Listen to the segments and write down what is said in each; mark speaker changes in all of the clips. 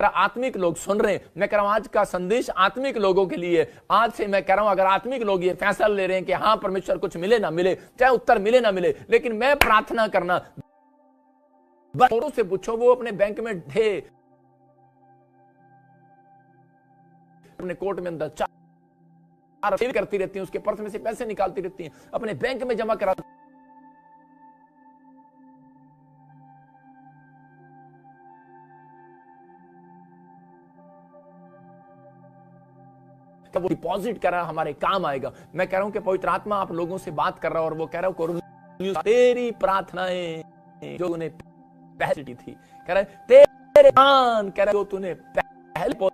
Speaker 1: आत्मिक लोग सुन रहे हैं, मैं कह रहा हूं आज का संदेश आत्मिक लोगों के लिए। आज से मैं कह रहा हूं अगर आत्मिक लोग ये फैसला ले रहे हैं कि हाँ परमेश्वर कुछ मिले ना मिले, चाहे उत्तर मिले ना मिले, लेकिन मैं प्रार्थना करना, औरों से पूछो वो अपने बैंक में थे, अपने कोर्ट में अंदर चार सेव करती रहती हैं, उसके पर्स में से पैसे निकालती रहती हैं, अपने बैंक में जमा करा, वो डिपॉजिट करा हमारे काम आएगा। मैं कह रहा हूं कि पवित्र आत्मा आप लोगों से बात कर रहा है और वो कह रहा है तेरी प्रार्थनाएं जो उन्हें पहले थी, कह रहा है तेरे दान, कह रहा है जो तूने पहले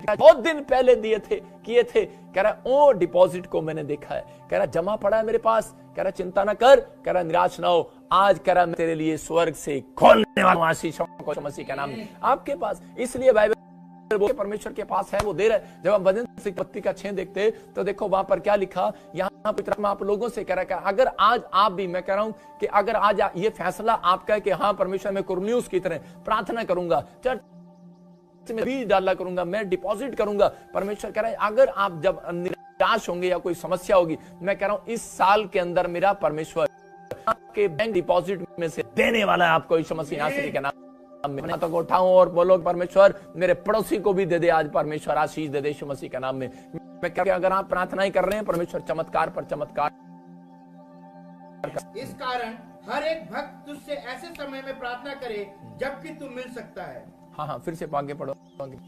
Speaker 1: बहुत दिन पहले दिए थे, किए थे, कह रहा है ओ डिपॉजिट को मैंने देखा है, कह रहा जमा पड़ा है मेरे पास, कह रहा चिंता ना कर, कह रहा निराश ना हो, आज कह रहा मैं तेरे लिए स्वर्ग से खोलने वाला हूं आशीषों को मसीह के नाम में आपके पास। इसलिए बाइबल परमेश्वर के पास है, वो दे रहा है। जब हम वचन से पत्ती का 6 देखते तो देखो वहां पर क्या लिखा, यहाँ पर आप लोगों से कह रहा है अगर आज आप भी, मैं कह रहा हूं कि अगर आज ये फैसला आपका है कि हाँ परमेश्वर मैं कुरनेलियुस की तरह प्रार्थना करूंगा, चर्च में बीज डाला करूंगा, मैं डिपॉजिट करूंगा, परमेश्वर कह रहा है अगर आप जब निराश होंगे या कोई समस्या होगी, मैं कह रहा हूं इस साल के अंदर मेरा परमेश्वर आपके बैंक डिपॉजिट में से देने वाला है आपको यीशु मसीह नासरी के नाम। मैं तो उठाऊं और बोलो परमेश्वर मेरे पड़ोसी को भी दे दे, आज परमेश्वर आशीष दे दे यीशु मसीह के नाम में। मैं कह रहा अगर आप प्रार्थनाएं कर रहे हैं परमेश्वर चमत्कार पर चमत्कार।
Speaker 2: इस कारण हर एक भक्त तुझसे ऐसे समय में प्रार्थना करे जबकि तू मिल सकता है।
Speaker 1: हाँ फिर से आगे पढ़ो।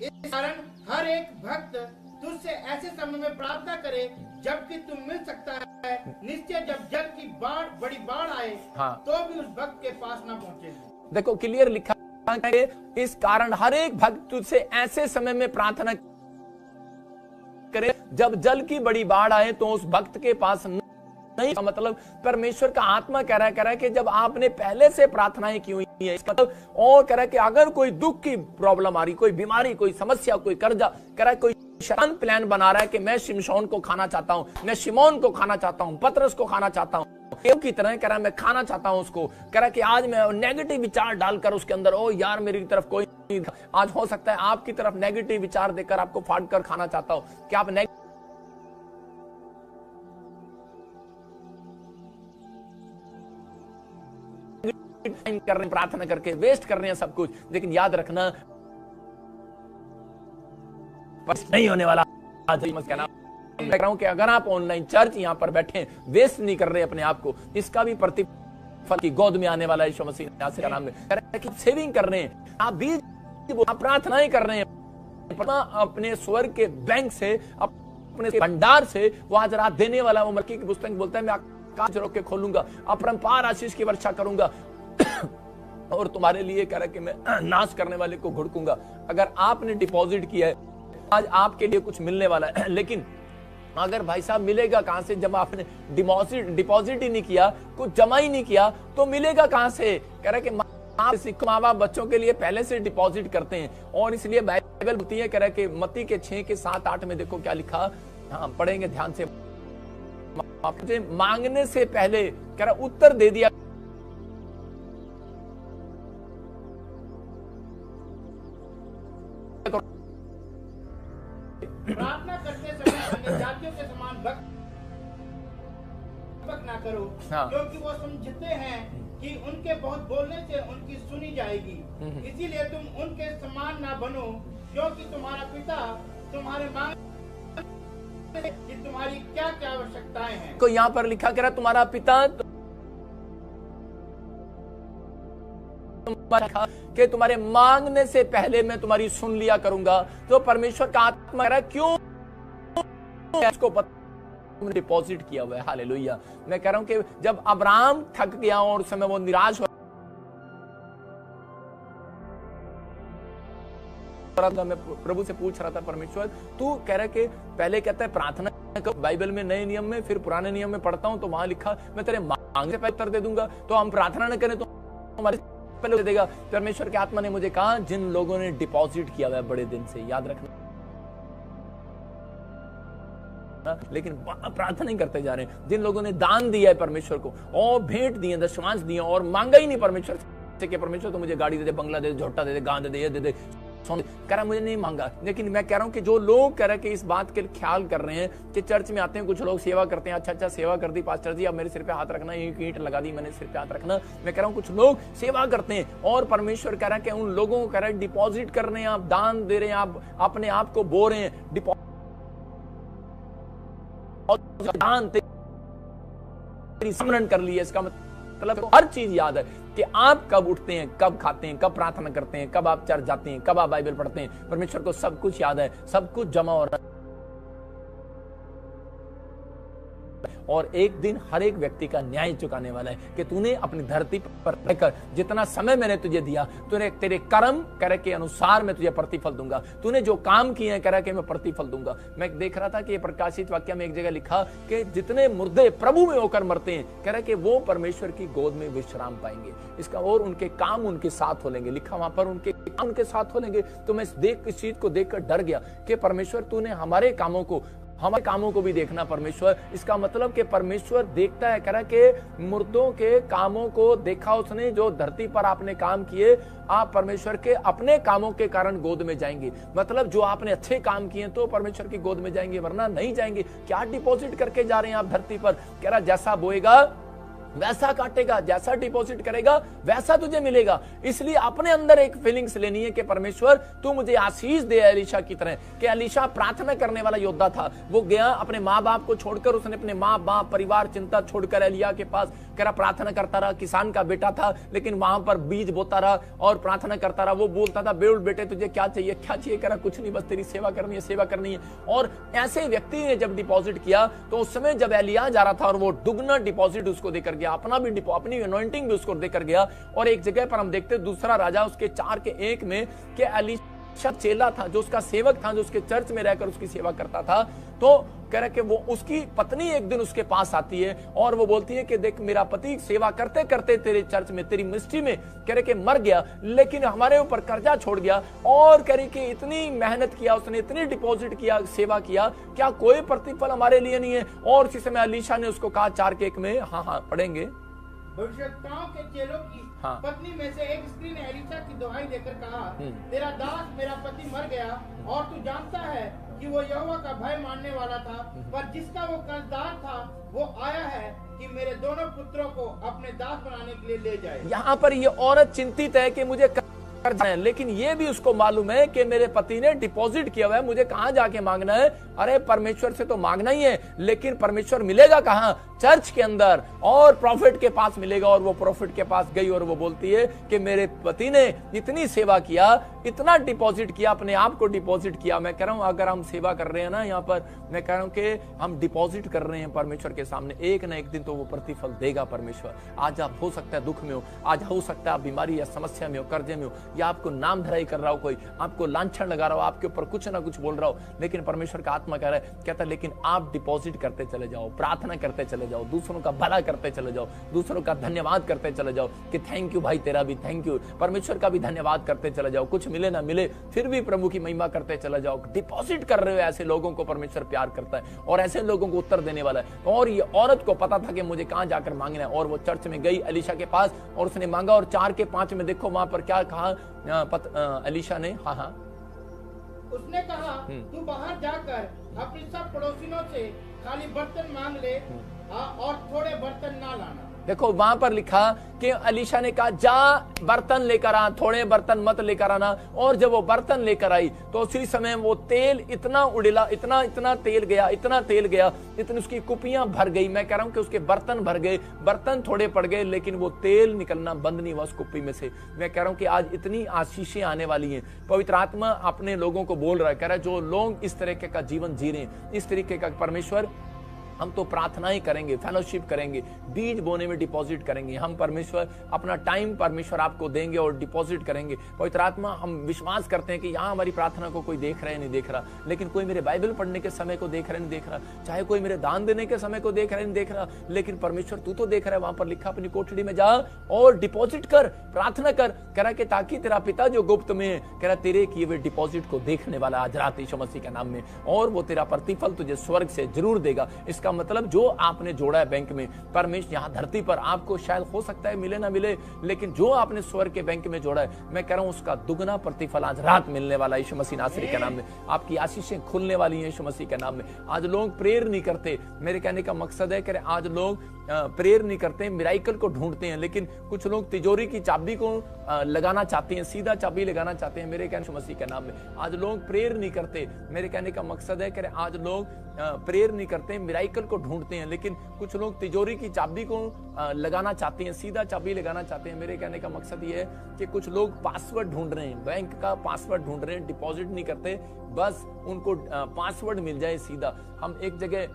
Speaker 2: इस कारण हर एक भक्त तुझसे ऐसे समय में प्रार्थना करे जबकि तुम मिल सकता है, निश्चय जब जल की बड़ी बाढ़ आए तो भी उस भक्त के पास न पहुंचेगी।
Speaker 1: देखो क्लियर लिखा, इस कारण हर एक भक्त तुझसे ऐसे समय में प्रार्थना करे जब जल की बड़ी बाढ़ आए तो उस भक्त के पास नहीं। का मतलब परमेश्वर का आत्मा कह रहा है कि जब आपने पहले से प्रार्थनाएं की हुई है, इसका मतलब और कह रहा है कि अगर कोई दुख की प्रॉब्लम आ रही, कोई बीमारी, कोई समस्या, कोई कर्जा, कह रहा है कोई शैतान प्लान बना रहा है कि मैं शिमशोन को खाना चाहता हूं, मैं शिमोन को खाना चाहता हूं, पतरस को खाना चाहता हूं, की तरह कह रहा है मैं खाना चाहता हूं उसको, कह रहा है कि आज मैं नेगेटिव विचार डालकर उसके अंदर, ओ यार मेरी तरफ कोई नहीं, आज हो सकता है आपकी तरफ नेगेटिव विचार देकर आपको फाड़ कर खाना चाहता हूं कि आप कर रहे हैं, प्रार्थना करके वेस्ट कर रहे हैं सब कुछ, लेकिन याद रखना नहीं होने वाला। आज मैं कह रहा हूं कि अगर आप ऑनलाइन चर्च यहां पर बैठे वेस्ट नहीं कर रहे अपने आप को, इसका भी प्रतिफल की गोद में आने वाला है यीशु मसीह के नाम में। कि सेविंग कर रहे हैं आप, बीज आप प्रार्थनाएं कर रहे हैं, अपने स्वर्ग के बैंक से, अपने भंडार से वो आज रात देने वाला। वो मलकी की पुस्तक बोलता है मैं आकाश रोक के खोलूंगा, अपरंपार आशीष की वर्षा करूंगा और तुम्हारे लिए कह रहा है कि मैं नाश करने वाले को घुड़कूंगा। अगर आपने डिपॉजिट किया है आज आपके लिए कुछ मिलने वाला है, लेकिन अगर भाई साहब मिलेगा कहां से जब आपने डिपॉजिट ही नहीं किया, कुछ जमा ही नहीं किया, तो मिलेगा कहां से। कह रहा है कि माँ बाप बच्चों के लिए पहले से डिपॉजिट करते हैं, और इसलिए बाइबल बोलती है, कह रहा है कि मत्ती के 6 के 7-8 में देखो क्या लिखा, हाँ पढ़ेंगे ध्यान से। मांगने से पहले कह रहा उत्तर दे दिया,
Speaker 2: प्रार्थना करते समय अन्य जातियों के समान बक ना करो, क्योंकि वो समझते हैं कि उनके बहुत बोलने से उनकी सुनी जाएगी। इसीलिए तुम उनके समान ना बनो, क्योंकि तुम्हारा पिता तुम्हारे मांग कि तुम्हारी क्या क्या आवश्यकताएं हैं।
Speaker 1: को यहाँ पर लिखा करा तुम्हारा पिता कि तुम्हारे मांगने से पहले मैं तुम्हारी सुन लिया करूंगा। तो परमेश्वर का आत्मा कह रहा है क्यों इसको तुमने डिपॉजिट किया हुआ है। हालेलुया। मैं कह रहा हूं कि जब अब्राहम थक गया और उस समय वो निराश मैं प्रभु से पूछ रहा था, परमेश्वर तू कह रहा है कि पहले कहता है प्रार्थना करो, बाइबल में नए नियम में, फिर पुराने नियम में पढ़ता हूं तो वहां लिखा मैं तेरे मांगने से पहले उत्तर दे दूंगा। तो हम प्रार्थना न करें तो हमारे पहले दे देगा। परमेश्वर के आत्मा ने मुझे कहा जिन लोगों ने डिपॉजिट किया हुआ है बड़े दिन से, याद रखना, लेकिन प्रार्थना नहीं करते जा रहे हैं, जिन लोगों ने दान दिया है परमेश्वर को और भेंट दिए, दशमांश दिए और मांगा ही नहीं परमेश्वर से, कि परमेश्वर तो मुझे गाड़ी दे दे, बंगला दे दे, झोटा दे दे, गांव दे दे, ये दे दे, कह रहा मुझे नहीं मांगा। लेकिन मैं कह रहा हूं कि जो लोग कह रहे कि इस बात के ख्याल कर रहे हैं कि चर्च में आते हैं, कुछ लोग सेवा करते हैं, अच्छा सेवा कर दी पास्टर जी, अब मेरे सिर पे हाथ रखना, एक ईंट लगा दी मैंने सिर पे हाथ रखना। मैं कह रहा हूं कुछ लोग सेवा करते हैं और परमेश्वर कह रहा है कि उन लोगों को कह रहा है डिपॉजिट कर रहे हैं, आप दान दे रहे हैं, आप अपने आप को बो रहे हैं, दान स्मरण कर लिया। इसका मतलब हर चीज याद है कि आप कब उठते हैं, कब खाते हैं, कब प्रार्थना करते हैं, कब आप चर्च जाते हैं, कब आप बाइबल पढ़ते हैं। परमेश्वर को सब कुछ याद है, सब कुछ जमा हो रहा है। और एक दिन हर एक व्यक्ति का न्याय चुकाने वाला है कि तूने अपनी धरती पर रहकर जितना समय मैंने तुझे दिया, तूने तेरे कर्म करे के अनुसार मैं तुझे प्रतिफल दूंगा। तूने जो काम किए हैं करे के मैं प्रतिफल दूंगा। मैं देख रहा था कि ये प्रकाशित वाक्य में एक जगह लिखा कि जितने मुर्दे प्रभु में होकर मरते हैं, कह रहे कि वो परमेश्वर की गोद में विश्राम पाएंगे। इसका और उनके काम उनके साथ हो लेंगे, लिखा वहां पर उनके काम उनके साथ हो लेंगे। तो मैं इस चीज को देखकर डर गया कि परमेश्वर तूने हमारे कामों को भी देखना परमेश्वर। इसका मतलब कि परमेश्वर देखता है, कह रहा कि मुर्दों के कामों को देखा उसने, जो धरती पर आपने काम किए, आप परमेश्वर के अपने कामों के कारण गोद में जाएंगे। मतलब जो आपने अच्छे काम किए तो परमेश्वर की गोद में जाएंगे, वरना नहीं जाएंगे। क्या डिपॉजिट करके जा रहे हैं आप धरती पर? कह रहा जैसा बोएगा वैसा काटेगा, जैसा डिपॉजिट करेगा वैसा तुझे मिलेगा। इसलिए अपने अंदर एक फीलिंग्स लेनी है कि परमेश्वर तू मुझे आशीष दे एलीशा की तरह। कि एलीशा प्रार्थना करने वाला योद्धा था, वो गया अपने माँ बाप को छोड़कर, उसने अपने माँ बाप परिवार चिंता छोड़कर एलिया के पास कह रहा प्रार्थना करता रहा। किसान का बेटा था लेकिन वहां पर बीज बोता रहा और प्रार्थना करता रहा। वो बोलता था बेउल बेटे तुझे क्या चाहिए, क्या चाहिए? कह रहा कुछ नहीं, बस तेरी सेवा करनी है, सेवा करनी है। और ऐसे व्यक्ति ने जब डिपॉजिट किया तो उस समय जब एलिया जा रहा था और वो दुगना डिपॉजिट उसको देकर गया, अपनी अनॉइंटिंग भी उसको देकर गया। और एक जगह पर हम देखते दूसरा राजा उसके 4 के 1 में कि एलीशा चेला था, जो उसका सेवक था, जो उसके चर्च में रहकर उसकी सेवा करता था। तो कह रहे कि वो उसकी पत्नी एक दिन उसके पास आती है और वो बोलती है कि देख मेरा पति सेवा करते करते तेरे चर्च में, तेरी मिनिस्ट्री में कह रहे कि मर गया, लेकिन हमारे ऊपर कर्जा छोड़ गया। और कह रही कि इतनी मेहनत किया उसने, इतनी डिपॉजिट किया, सेवा किया, क्या कोई प्रतिफल हमारे लिए नहीं है? और इसी समय एलीशा ने उसको कहा 4 के 1 में, हाँ पढ़ेंगे,
Speaker 2: भविष्यवक्ताओं के चेलों की पत्नी में से एक स्त्री ने एलीशा की दुहाई देकर कहा, तेरा दास मेरा पति मर गया और तू जानता है कि वो यहोवा का भय मानने वाला था, पर जिसका वो कर्जदार था वो आया है कि मेरे दोनों पुत्रों को अपने दास बनाने के लिए ले जाए। यहाँ पर ये औरत चिंतित है कि मुझे कर्ज है, लेकिन ये भी उसको मालूम है कि मेरे पति ने डिपॉजिट किया हुआ है, मुझे कहां जाके मांगना है? अरे परमेश्वर से तो मांगना ही है, लेकिन परमेश्वर मिलेगा कहां? चर्च के अंदर, और प्रॉफिट के पास मिलेगा। और वो प्रॉफिट के पास गई और वो बोलती है कि मेरे पति ने इतनी सेवा किया, इतना डिपॉजिट किया, अपने आप को डिपॉजिट किया। मैं कह रहा हूं अगर हम सेवा कर रहे हैं ना यहाँ पर, मैं कह रहा हूं कि हम डिपॉजिट कर रहे हैं परमेश्वर के सामने, एक ना एक दिन तो वो प्रतिफल देगा परमेश्वर। आज आप हो सकता है दुख में हो, आज हो सकता है आप बीमारी या समस्या में हो, कर्जे में हो, या आपको नाम धराई कर रहा हो, कोई आपको लांछन लगा रहा हो, आपके ऊपर कुछ ना कुछ बोल रहा हो, लेकिन परमेश्वर का आत्मा कह रहा है, कहता है लेकिन आप डिपॉजिट करते चले जाओ, प्रार्थना करते चले जाओ, दूसरों का भला करते चले जाओ, दूसरों का धन्यवाद करते चले जाओ कि थैंक यू भाई, तेरा भी थैंक यू, परमेश्वर का भी धन्यवाद करते चले जाओ। कुछ मिले ना मिले फिर भी प्रभु की महिमा करते चले जाओ। डिपॉजिट कर रहे हो, ऐसे लोगों को परमेश्वर प्यार करता है और ऐसे लोगों को उत्तर देने वाला है। और ये औरत को पता था कि मुझे कहां जाकर मांगना है, और वो चर्च में गई एलीशा के पास और उसने मांगा। और 4 के 5 में देखो वहां पर क्या कहा एलीशा ने, हाँ उसने कहा तू बाहर जाकर अपनी सब पड़ोसियों से खाली बर्तन मांग ले और थोड़े बर्तन ना लाना।
Speaker 1: देखो वहां पर लिखा कि एलीशा ने कहा जा बर्तन लेकर आ, थोड़े बर्तन मत लेकर आना। और जब वो बर्तन लेकर आई तो उसी समय वो तेल इतना उड़ेला, इतना तेल गया, इतनी उसकी कुपियां भर गई। मैं कह रहा हूं कि उसके बर्तन भर गए, बर्तन थोड़े पड़ गए, लेकिन वो तेल निकलना बंद नहीं हुआ उस कुप्पी में से। मैं कह रहा हूं कि आज इतनी आशीषें आने वाली हैं। पवित्र आत्मा अपने लोगों को बोल रहा है, कह रहा है जो लोग इस तरीके का जीवन जी रहे हैं, इस तरीके का, परमेश्वर हम तो प्रार्थनाएं करेंगे, फेलोशिप करेंगे, बीज बोने में डिपॉजिट करेंगे। हम परमेश्वर अपना टाइम परमेश्वर आपको देंगे और डिपॉजिट करेंगे। पवित्र आत्मा, हम विश्वास करते हैं कि यहाँ हमारी प्रार्थना को कोई देख रहा है नहीं देख रहा, लेकिन कोई मेरे बाइबल पढ़ने के समय को देख रहा है नहीं देख रहा, चाहे कोई मेरे दान देने के समय को देख रहा है नहीं देख रहा, लेकिन परमेश्वर तू तो देख रहा है। वहां पर लिखा अपनी कोठड़ी में जा और डिपॉजिट कर, प्रार्थना कर, कह रहा कि ताकि तेरा पिता जो गुप्त में है, कह रहा तेरे किए हुए डिपॉजिट को देखने वाला आज रात यीशु मसीह के नाम में, और वो तेरा प्रतिफल तुझे स्वर्ग से जरूर देगा। इसका इसका मतलब जो आपने जोड़ा है बैंक में, परमेश्वर यहाँ धरती पर आपको शायद हो सकता है मिले ना मिले, लेकिन जो आपने स्वर्ग के बैंक में जोड़ा है, मैं कह रहा हूं उसका दुगना प्रतिफल आज रात मिलने वाला यीशु मसीह नासरी के नाम में। आपकी आशीषें खुलने वाली हैं यीशु मसीह के नाम में। आज लोग प्रेयर नहीं करते, मेरे कहने का मकसद है कि आज लोग प्रेयर नहीं करते, मिराइकल को ढूंढते हैं, लेकिन कुछ लोग तिजोरी की चाबी को लगाना चाहते हैं, सीधा चाबी लगाना चाहते हैं, मेरे कहने यीशु मसीह के नाम में। आज लोग प्रेयर नहीं करते, मेरे कहने का मकसद है कि आज लोग प्रेयर नहीं करते, मिराइकल को ढूंढते हैं, लेकिन कुछ लोग तिजोरी की चाबी को लगाना चाहते हैं, सीधा चाबी लगाना चाहते हैं। मेरे कहने का मकसद ये है कि कुछ लोग पासवर्ड ढूंढ रहे हैं, बैंक का पासवर्ड ढूंढ रहे हैं, डिपॉजिट नहीं करते, बस उनको पासवर्ड मिल जाए सीधा। हम एक जगह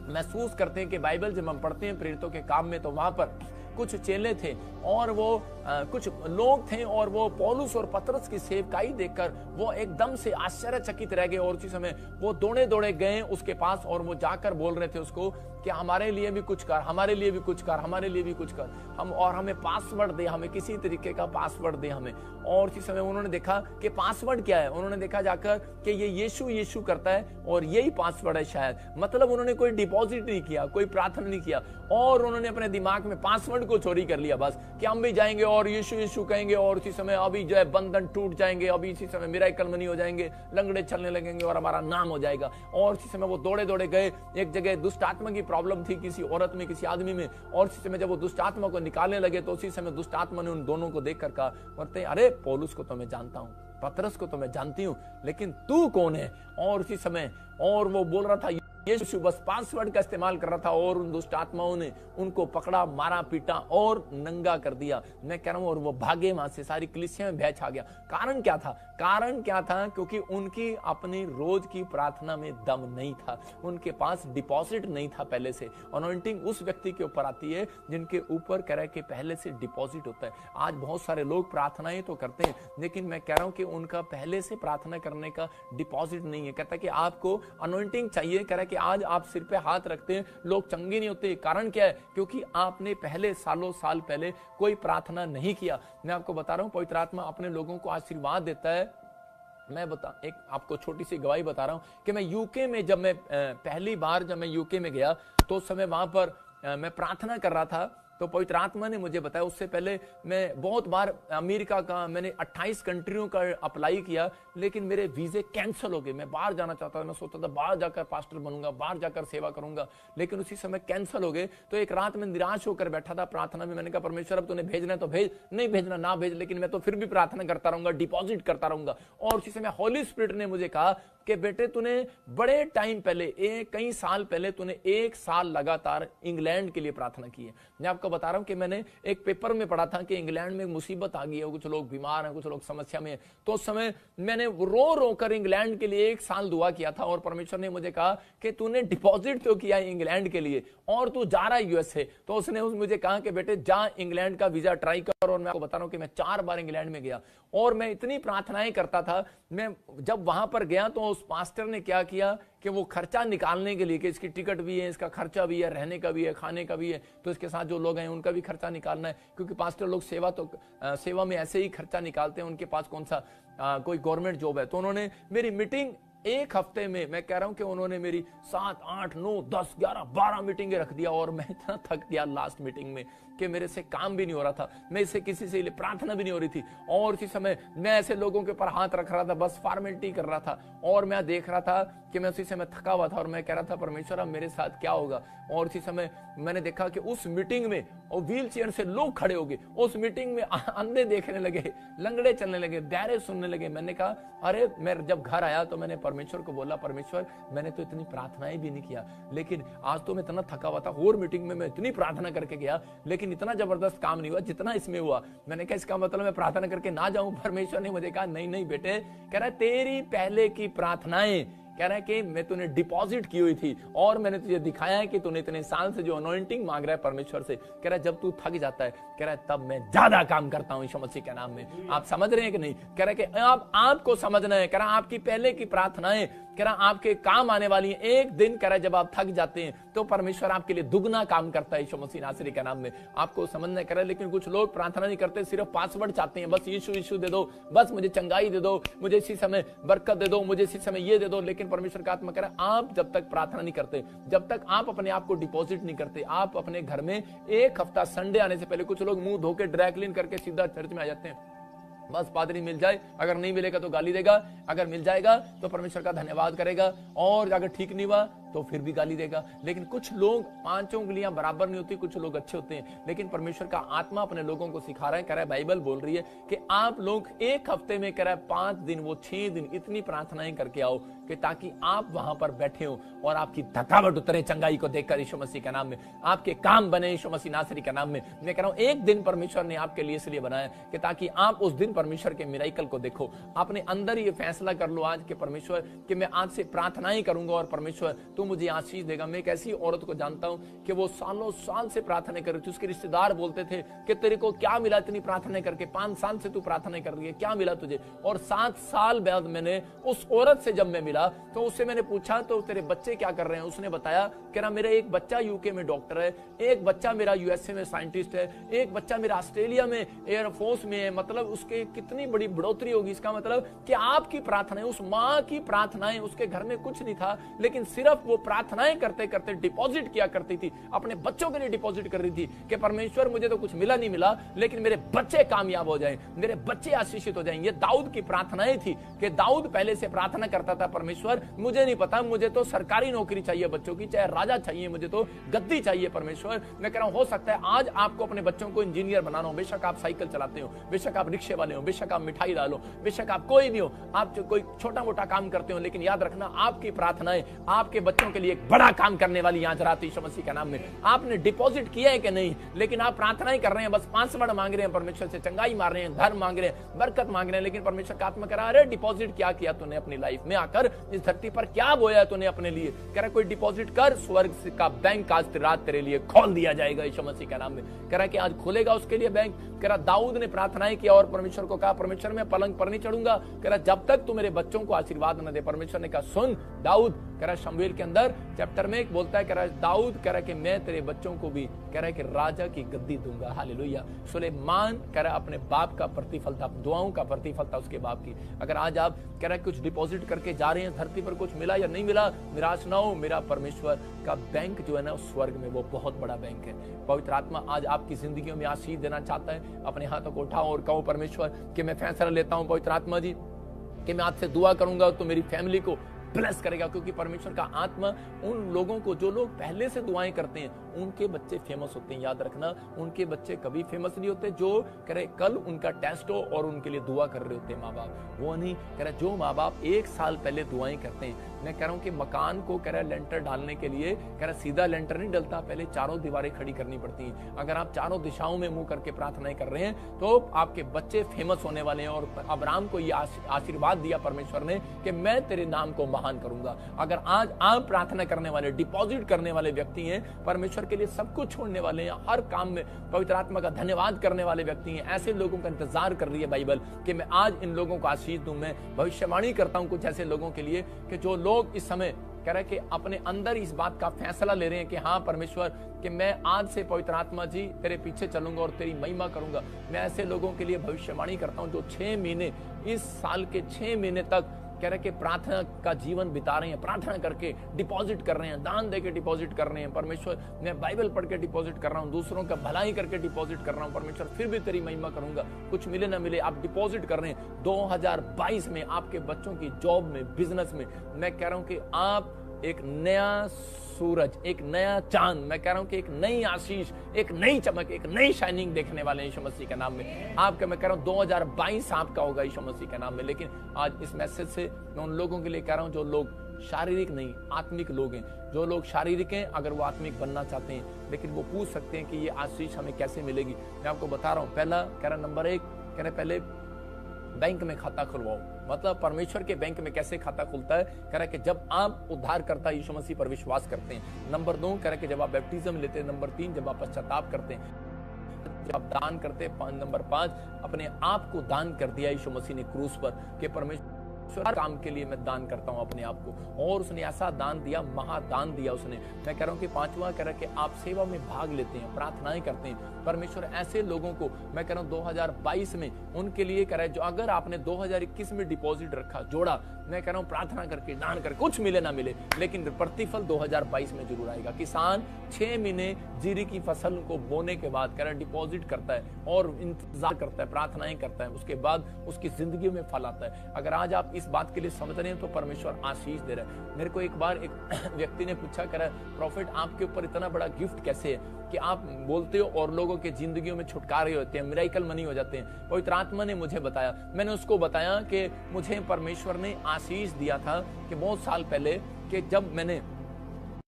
Speaker 1: महसूस करते हैं कि बाइबल जब हम पढ़ते हैं प्रेरितों के काम में, तो वहां पर कुछ चेले थे और वो कुछ लोग थे और वो पौलुस और पतरस की सेवकाई देखकर वो एकदम से आश्चर्यचकित रह गए और उसी समय वो दौड़े दौड़े गए उसके पास और वो जाकर बोल रहे थे उसको कि हमारे लिए भी कुछ कर, हमारे लिए भी कुछ कर, हमारे लिए भी कुछ कर, हम और हमें पासवर्ड दे, हमें किसी तरीके का पासवर्ड दे हमें। और उसी समय उन्होंने देखा कि पासवर्ड क्या है, उन्होंने देखा जाकर कि ये यीशु यीशु करता है और यही पासवर्ड है शायद। मतलब उन्होंने कोई डिपॉजिट नहीं किया, कोई प्रार्थना नहीं किया और उन्होंने अपने दिमाग में पासवर्ड को चोरी कर लिया बस कि हम भी जाएंगे और यीशु यीशु कहेंगे और उसी समय अभी जो है बंधन टूट जाएंगे, अभी इसी समय मिराकल मनी हो जाएंगे, लंगड़े चलने लगेंगे और हमारा नाम हो जाएगा। और उसी समय वो दौड़े दौड़े गए, एक जगह दुष्ट आत्मा की प्रॉब्लम थी किसी औरत में, किसी आदमी में, और उसी समय जब वो दुष्ट आत्मा को निकालने लगे तो उसी समय दुष्ट आत्मा ने उन दोनों को देखकर कहा, बोलते अरे पौलुस को तो मैं जानता हूं, पतरस को तो मैं जानती हूं, लेकिन तू कौन है? और उसी समय और वो बोल रहा था यीशु बस पासवर्ड का इस्तेमाल कर रहा था और उन दुष्ट आत्माओं ने उनको पकड़ा, मारा, पीटा और नंगा कर दिया। मैं कह रहा हूं और वो भागे वहां से, सारी कलीसिया में भय छा गया। कारण क्या था? कारण क्या था? क्योंकि उनकी अपनी रोज की प्रार्थना में दम नहीं था, उनके पास डिपॉजिट नहीं था पहले से। अनॉइंटिंग उस व्यक्ति के ऊपर आती है जिनके ऊपर कह रहा है कि पहले से डिपॉजिट होता है। आज बहुत सारे लोग प्रार्थनाएं तो करते हैं, लेकिन मैं कह रहा हूं कि उनका पहले से प्रार्थना करने का डिपॉजिट नहीं है। कहता है कि आपको अनॉइंटिंग चाहिए, कह रहा है कि आज आप सिर पे हाथ रखते हैं, लोग चंगे नहीं होते। कारण क्या है? क्योंकि आपने पहले सालों साल पहले कोई प्रार्थना नहीं किया। मैं आपको बता रहा हूं, पवित्र आत्मा अपने लोगों को आशीर्वाद देता है। मैं एक आपको छोटी सी गवाही बता रहा हूं कि मैं यूके में जब मैं पहली बार जब मैं यूके में गया तो उस समय वहां पर मैं प्रार्थना कर रहा था, तो पवित्र आत्मा ने मुझे बताया। उससे पहले मैं बहुत बार अमेरिका का, मैंने 28 कंट्रियों का अप्लाई किया, लेकिन मेरे वीजे कैंसिल हो गए। मैं बाहर जाना चाहता था, मैं सोचता था बाहर जाकर पास्टर बनूंगा, बाहर जाकर सेवा करूंगा, लेकिन उसी समय कैंसिल हो गए। तो एक रात में निराश होकर बैठा था प्रार्थना में। मैंने कहा परमेश्वर अब तूने भेजना है तो भेज, नहीं भेजना ना भेज, लेकिन मैं तो फिर भी प्रार्थना करता रहूंगा, डिपॉजिट करता रहूंगा। और उसी समय हॉली स्पिरिट ने मुझे कहा कि बेटे तूने बड़े टाइम पहले, कई साल पहले तूने 1 साल लगातार इंग्लैंड के लिए प्रार्थना की है। मैं आपको बता रहा हूं कि मैंने एक पेपर में पढ़ा था कि इंग्लैंड में मुसीबत आ गई है, कुछ लोग बीमार हैं, कुछ लोग समस्या में हैं। तो उस समय मैंने रो रो कर इंग्लैंड के लिए 1 साल दुआ किया था और परमेश्वर ने मुझे कहा कि तूने डिपॉजिट तो किया है इंग्लैंड के लिए और तू जा रहा है यूएसए। तो उसने मुझे कहा कि बेटे जा इंग्लैंड का वीजा ट्राई कर। और मैं आपको बता रहा हूं कि मैं 4 बार इंग्लैंड में गया और मैं इतनी प्रार्थनाएं करता था। मैं जब वहां पर गया तो उस पास्टर ने क्या किया कि वो खर्चा निकालने के लिए कि इसकी टिकट भी है, इसका खर्चा भी है, रहने का भी है, खाने का भी है, तो इसके साथ जो लोग हैं उनका भी खर्चा निकालना है, क्योंकि पास्टर लोग सेवा में ऐसे ही खर्चा निकालते हैं, उनके पास कौन सा कोई गवर्नमेंट जॉब है। तो उन्होंने मेरी मीटिंग 1 हफ्ते में, मैं कह रहा हूं कि उन्होंने मेरी 7, 8, 9, 10, 11, 12 मीटिंगें रख दिया और मैं इतना थक गया लास्ट मीटिंग में कि मेरे से काम भी नहीं हो रहा था, मैं इससे किसी से प्रार्थना भी नहीं हो रही थी। और उसी समय मैं ऐसे लोगों के ऊपर हाथ रख रहा था, बस फॉर्मेलिटी कर रहा था और मैं देख रहा था कि मैं उसी समय थका हुआ था और मैं कह रहा था परमेश्वर अब मेरे साथ क्या होगा। और उसी समय मैंने देखा कि उस मीटिंग में व्हील चेयर से लोग खड़े हो गए, उस मीटिंग में अंधे देखने लगे, लंगड़े चलने लगे, बहरे सुनने लगे। मैंने कहा अरे, मैं जब घर आया तो मैंने परमेश्वर को बोला परमेश्वर मैंने तो इतनी प्रार्थनाएं भी नहीं किया, लेकिन आज तो मैं इतना थका हुआ था, और मीटिंग में मैं इतनी प्रार्थना करके गया लेकिन इतना जबरदस्त काम नहीं हुआ जितना इसमें हुआ। मैंने कहा इसका मतलब मैं प्रार्थना करके ना जाऊं? परमेश्वर ने मुझे कहा नहीं नहीं बेटे, कह रहा है तेरी पहले की प्रार्थनाएं, कह रहा है कि मैं तूने डिपॉजिट की हुई थी और मैंने तुझे दिखाया है कि तूने इतने साल से जो अनॉइंटिंग मांग रहा है परमेश्वर से, कह रहा है जब तू थक जाता है, कह रहा है तब मैं ज्यादा काम करता हूं यीशु मसीह के नाम में। आप समझ रहे हैं कि नहीं? कह रहा है कि आपको समझना है, कह रहा है आपकी पहले की प्रार्थनाएं कह रहा आपके काम आने वाली है। एक दिन कह रहा जब आप थक जाते हैं तो परमेश्वर आपके लिए दुगना काम करता है यीशु मसीह नासरी के नाम में। आपको समझना कर रहा है, लेकिन कुछ लोग प्रार्थना नहीं करते, सिर्फ पासवर्ड चाहते हैं, बस यीशु यीशु दे दो, बस मुझे चंगाई दे दो, मुझे इसी समय बरकत दे दो, मुझे इसी समय ये दे दो। लेकिन परमेश्वर का आत्मा कह रहा है आप जब तक प्रार्थना नहीं करते, जब तक आप अपने आप को डिपॉजिट नहीं करते, आप अपने घर में एक हफ्ता संडे आने से पहले, कुछ लोग मुंह धो के ड्राई क्लीन करके सीधा चर्च में आ जाते हैं, बस पादरी मिल जाए, अगर नहीं मिलेगा तो गाली देगा, अगर मिल जाएगा तो परमेश्वर का धन्यवाद करेगा, और अगर ठीक नहीं हुआ तो फिर भी गाली देगा। लेकिन कुछ लोग, पांचों उंगलियां बराबर नहीं होती, कुछ लोग अच्छे होते हैं। लेकिन परमेश्वर का आत्मा अपने लोगों को सिखा रहा है, कह रहा है, बाइबल बोल रही है कि आप लोग एक हफ्ते में, कह रहा है 5 दिन, वो 6 दिन इतनी प्रार्थनाएं करके आओ कि ताकि आप वहां पर बैठे हो और आपकी थकावट उतरे चंगाई को देखकर यीशु मसीह के नाम में, आपके काम बने यीशु मसीह नासरी के नाम में। मैं कह रहा हूं एक दिन परमेश्वर ने आपके लिए इसलिए बनाया कि ताकि आप उस दिन परमेश्वर के मिराकल को देखो। अपने अंदर ये फैसला कर लो आज कि परमेश्वर, कि मैं आज से प्रार्थनाएं करूंगा और परमेश्वर तू मुझे आशीष देगा। मैं एक ऐसी औरत को जानता हूं कि वो सालों साल से प्रार्थना कर रही थी। उसके रिश्तेदार बोलते थे कि तेरे को क्या मिला इतनी प्रार्थना करके, 5 साल से तू प्रार्थना कर रही है, क्या मिला तुझे? और 7 साल बाद मैंने उस औरत से जब मैं मिला तो उससे मैंने पूछा तो तेरे बच्चे क्या कर रहे हैं? उसने बताया कि ना मेरा एक बच्चा यूके में डॉक्टर है, एक बच्चा मेरा यूएसए में साइंटिस्ट है, एक बच्चा मेरा ऑस्ट्रेलिया में एयरफोर्स में है। मतलब उसके कितनी बड़ी बढ़ोतरी होगी। इसका मतलब कि आपकी प्रार्थनाएं, उस माँ की प्रार्थनाएं, उसके घर में कुछ नहीं था, लेकिन सिर्फ वो प्रार्थनाएं करते करते डिपॉजिट किया करती थी, अपने बच्चों के लिए डिपॉजिट कर रही थी कि परमेश्वर मुझे तो कुछ मिला नहीं मिला, लेकिन मेरे बच्चे कामयाब हो जाएं, मेरे बच्चे आशीषित हो जाएं। ये दाऊद की प्रार्थनाएं थी कि दाऊद पहले से प्रार्थना करता था, परमेश्वर मुझे नहीं पता, मुझे तो सरकारी नौकरी चाहिए बच्चों की, चाहे राजा चाहिए, मुझे तो गद्दी चाहिए परमेश्वर। मैं कह रहा हूं हो सकता है आज आपको अपने बच्चों को इंजीनियर बनाना हो, बेशक आप साइकिल चलाते हो, बेशक आप रिक्शे वाले हो, बेशक आप मिठाई डालो, बेशक आप कोई भी हो, आप कोई छोटा मोटा काम करते हो, लेकिन याद रखना आपकी प्रार्थनाएं आपके बच्चों के लिए एक बड़ा काम करने वाली आज रात यीशु मसीह के नाम में। आपने डिपॉजिट किया है कि नहीं, लेकिन आप प्रार्थनाएं कर रहे हैं, बस पासवर्ड मांग रहे हैं, परमेश्वर से चंगाई मार रहे हैं, धर्म मांग रहे हैं, बरकत मांग रहे हैं, लेकिन परमेश्वर का आत्मा कह रहा है अरे डिपॉजिट क्या किया तूने अपनी लाइफ में आकर, इस धरती पर क्या बोया तूने अपने लिए? कह रहा कोई डिपॉजिट कर, स्वर्ग का बैंक आज रात तेरे लिए खोल दिया जाएगा यीशु मसीह के नाम में। कह रहा कि आज खुलेगा उसके लिए बैंक। कह रहा दाऊद ने प्रार्थनाएं किया और परमेश्वर को कहा परमेश्वर मैं पलंग पर नहीं चढ़ूंगा, कह रहा जब तक तू मेरे बच्चों को आशीर्वाद न दे। परमेश्वर ने कहा सुन दाऊद, कह रहा शमूएल के अंदर चैप्टर में एक बोलता है, कह रहा दाऊद कह रहा कि मैं तेरे बच्चों को भी, कह रहा है कि राजा की गद्दी दूंगा। हालेलुया। सुलेमान कह रहा अपने बाप का प्रतिफल था, दुआओं का प्रतिफल था उसके बाप की। अगर आज आप कह रहा कुछ डिपॉजिट करके जा रहे हैं, धरती पर कुछ मिला या नहीं मिला, निराश ना हो, मेरा परमेश्वर का बैंक जो है ना स्वर्ग में, वो बहुत बड़ा बैंक है। पवित्र आत्मा आज आपकी जिंदगियों में आशीष देना चाहता है। अपने हाथों को उठाओ और कहो परमेश्वर कि मैं फैसला लेता हूं पवित्र आत्मा जी कि मैं आज से दुआ करूंगा तो मेरी फैमिली को ब्लेस करेगा, क्योंकि परमेश्वर का आत्मा उन लोगों को, जो लोग पहले से दुआएं करते हैं, उनके बच्चे फेमस होते हैं। याद रखना, उनके बच्चे कभी फेमस नहीं होते जो करे कल उनका टेस्ट हो और उनके लिए दुआ कर रहे होते हैं माँ बाप, वो नहीं। कह रहा जो माँ बाप 1 साल पहले दुआएं करते हैं। मैं कह रहा हूं कि मकान को कह रहा लेंटर डालने के लिए, कह रहा सीधा लेंटर नहीं डलता, पहले चारों दीवारें खड़ी करनी पड़ती हैं। अगर आप चारों दिशाओं में मुंह करके प्रार्थनाएं कर रहे हैं तो आपके बच्चे फेमस होने वाले हैं। और अब्राहम को यह आशीर्वाद दिया परमेश्वर ने कि मैं तेरे नाम को महान करूंगा। अगर आज आप प्रार्थना करने वाले, डिपॉजिट करने वाले व्यक्ति हैं, परमेश्वर के लिए सब कुछ छोड़ने वाले हैं, हर काम में पवित्र आत्मा का धन्यवाद करने वाले व्यक्ति हैं, ऐसे लोगों का इंतजार कर रही है बाइबल कि मैं आज इन लोगों को आशीष दूं। मैं भविष्यवाणी करता हूं कुछ ऐसे लोगों के लिए कि जो लोग इस समय कह रहे कि अपने अंदर इस बात का फैसला ले रहे हैं कि हाँ परमेश्वर कि मैं आज से पवित्र आत्मा जी तेरे पीछे चलूंगा और तेरी महिमा करूंगा। मैं ऐसे लोगों के लिए भविष्यवाणी करता हूं जो 6 महीने, इस साल के 6 महीने तक कह रहे कि प्रार्थना का जीवन बिता रहे हैं, प्रार्थना करके डिपॉजिट कर रहे हैं, दान देके डिपॉजिट कर रहे हैं। परमेश्वर मैं बाइबल पढ़ के डिपॉजिट कर रहा हूं, दूसरों का भलाई करके डिपॉजिट कर रहा हूं, परमेश्वर फिर भी तेरी महिमा करूंगा, कुछ मिले ना मिले आप डिपॉजिट कर रहे हैं। 2022 में आपके बच्चों की जॉब में, बिजनेस में, मैं कह रहा हूं कि आप एक नया सूरज, एक नया चांद, मैं कह रहा हूं कि एक नई आशीष, एक नई चमक, एक नई शाइनिंग देखने वाले हैं यीशु मसीह के नाम में। आपका मैं कह रहा हूं 2022 आपका होगा यीशु मसीह के नाम में। लेकिन आज इस मैसेज से मैं उन लोगों के लिए कह रहा हूं जो लोग शारीरिक नहीं, आत्मिक लोग हैं। जो लोग शारीरिक हैं, अगर वो आत्मिक बनना चाहते हैं, लेकिन वो पूछ सकते हैं कि ये आशीष हमें कैसे मिलेगी। मैं आपको बता रहा हूं, पहला कह रहा नंबर 1 कह रहे पहले बैंक में खाता खुलवाओ। मतलब परमेश्वर के बैंक में कैसे खाता खुलता है? कह रहा है कि जब आप उद्धारकर्ता यीशु मसीह पर विश्वास करते हैं। नंबर 2 कह रहा है कि जब आप बैप्टिज्म लेते हैं। नंबर 3 जब आप पश्चाताप करते हैं, जब आप दान करते हैं। नंबर 5 अपने आप को दान कर दिया यीशु मसीह ने क्रूस पर कि परमेश्वर हर काम के लिए मैं दान करता हूं अपने आप को। और उसने ऐसा दान दिया, महादान दिया उसने। मैं कह रहा हूं कि पांचवा कह रहा कि आप सेवा में भाग लेते हैं, प्रार्थनाएं करते हैं। परमेश्वर ऐसे लोगों को मैं कह रहा हूं 2022 में उनके लिए कह रहा है, जो अगर आपने 2021 में डिपॉजिट रखा, जोड़ा, मैं कह रहा हूं प्रार्थना करके, दान करके, कुछ मिले ना मिले, लेकिन प्रतिफल 2022 में जरूर आएगा। किसान 6 महीने जीरी की फसल को बोने के बाद कह रहा डिपॉजिट करता है और इंतजार करता है, प्रार्थनाएं करता है, उसके बाद उसकी जिंदगी में फल आता है। अगर आज आप इस बात के लिए समझ रहे हैं तो परमेश्वर आशीष दे रहा है। मेरे को एक बार एक व्यक्ति ने पूछा, कह रहा प्रॉफिट आपके ऊपर इतना बड़ा गिफ्ट कैसे है कि आप बोलते हो और लोगों के जिंदगियों में छुटकारे होते हैं, मिरेकल मनी हो जाते हैं। पवित्र आत्मा ने मुझे बताया, मैंने उसको बताया कि मुझे परमेश्वर ने आशीष दिया था कि बहुत साल पहले कि जब मैंने